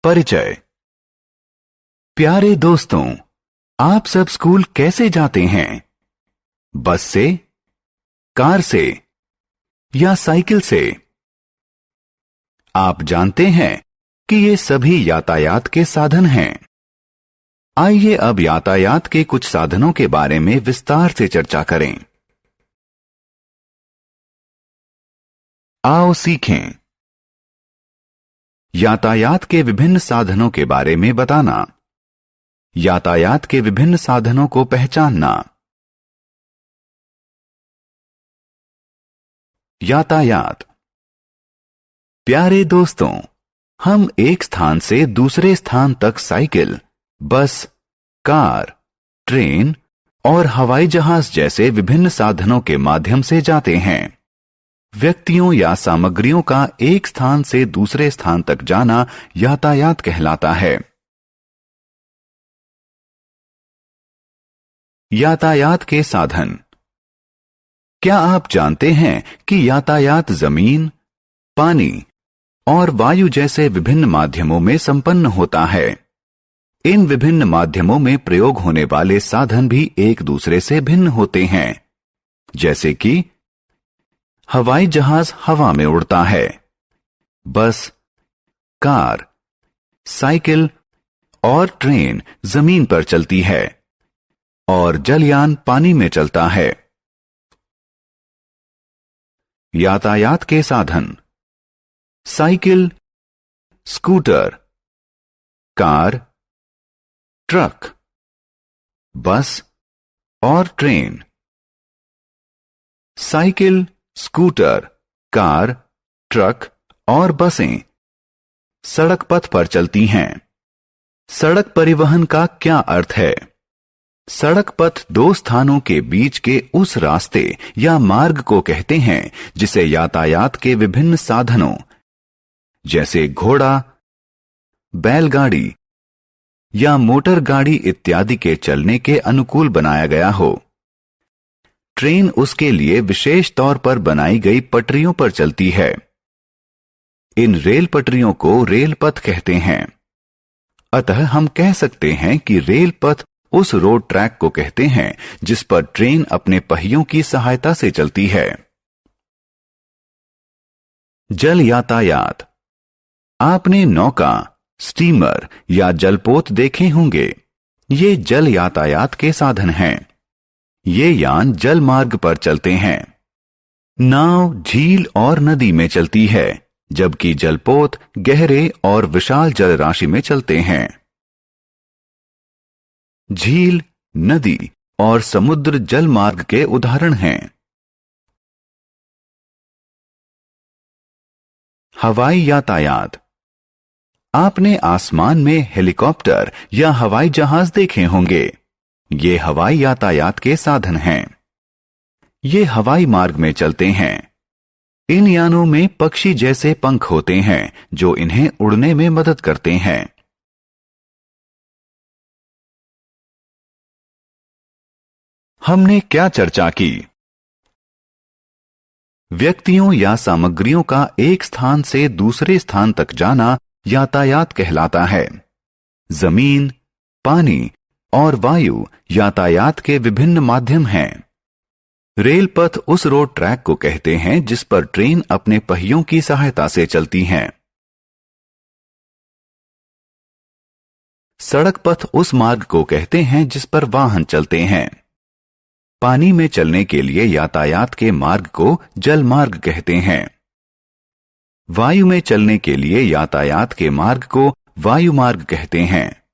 परिचय। प्यारे दोस्तों, आप सब स्कूल कैसे जाते हैं? बस से, कार से या साइकिल से? आप जानते हैं कि ये सभी यातायात के साधन हैं। आइए अब यातायात के कुछ साधनों के बारे में विस्तार से चर्चा करें। आओ सीखें। यातायात के विभिन्न साधनों के बारे में बताना। यातायात के विभिन्न साधनों को पहचानना। यातायात। प्यारे दोस्तों, हम एक स्थान से दूसरे स्थान तक साइकिल, बस, कार, ट्रेन और हवाई जहाज जैसे विभिन्न साधनों के माध्यम से जाते हैं। व्यक्तियों या सामग्रियों का एक स्थान से दूसरे स्थान तक जाना यातायात कहलाता है। यातायात के साधन। क्या आप जानते हैं कि यातायात जमीन, पानी और वायु जैसे विभिन्न माध्यमों में संपन्न होता है? इन विभिन्न माध्यमों में प्रयोग होने वाले साधन भी एक दूसरे से भिन्न होते हैं, जैसे कि हवाई जहाज हवा में उड़ता है, बस, कार, साइकिल और ट्रेन जमीन पर चलती है और जलयान पानी में चलता है। यातायात के साधन। साइकिल, स्कूटर, कार, ट्रक, बस और train. Cycle, scooter, car, truck और बसें सड़क पथ पर चलती हैं। सड़क परिवहन का क्या अर्थ है? सड़क पथ दो स्थानों के बीच के उस रास्ते या मार्ग को कहते हैं जिसे यातायात के विभिन्न साधनों जैसे घोड़ा, बैलगाड़ी या मोटर गाड़ी इत्यादि के चलने के अनुकूल बनाया गया हो। ट्रेन उसके लिए विशेष तौर पर बनाई गई पटरियों पर चलती है। इन रेल पटरियों को रेल पथ कहते हैं। अतः हम कह सकते हैं कि रेल पथ उस रोड ट्रैक को कहते हैं जिस पर ट्रेन अपने पहियों की सहायता से चलती है। जल यातायात। आपने नौका, स्टीमर या जलपोत देखे होंगे। ये जल यातायात के साधन हैं। ये यान जल मार्ग पर चलते हैं। नाव झील और नदी में चलती है, जबकि जलपोत गहरे और विशाल जल राशि में चलते हैं। झील, नदी और समुद्र जल मार्ग के उदाहरण हैं। हवाई यातायात। आपने आसमान में हेलीकॉप्टर या हवाई जहाज देखे होंगे। ये हवाई यातायात के साधन हैं। ये हवाई मार्ग में चलते हैं। इन यानों में पक्षी जैसे पंख होते हैं जो इन्हें उड़ने में मदद करते हैं। हमने क्या चर्चा की? व्यक्तियों या सामग्रियों का एक स्थान से दूसरे स्थान तक जाना यातायात कहलाता है। जमीन, पानी और वायु यातायात के विभिन्न माध्यम हैं। रेल पथ उस रोड ट्रैक को कहते हैं जिस पर ट्रेन अपने पहियों की सहायता से चलती हैं। सड़क पथ उस मार्ग को कहते हैं जिस पर वाहन चलते हैं। पानी में चलने के लिए यातायात के मार्ग को जल मार्ग कहते हैं। वायु में चलने के लिए यातायात के मार्ग को वायु मार्ग कहते हैं।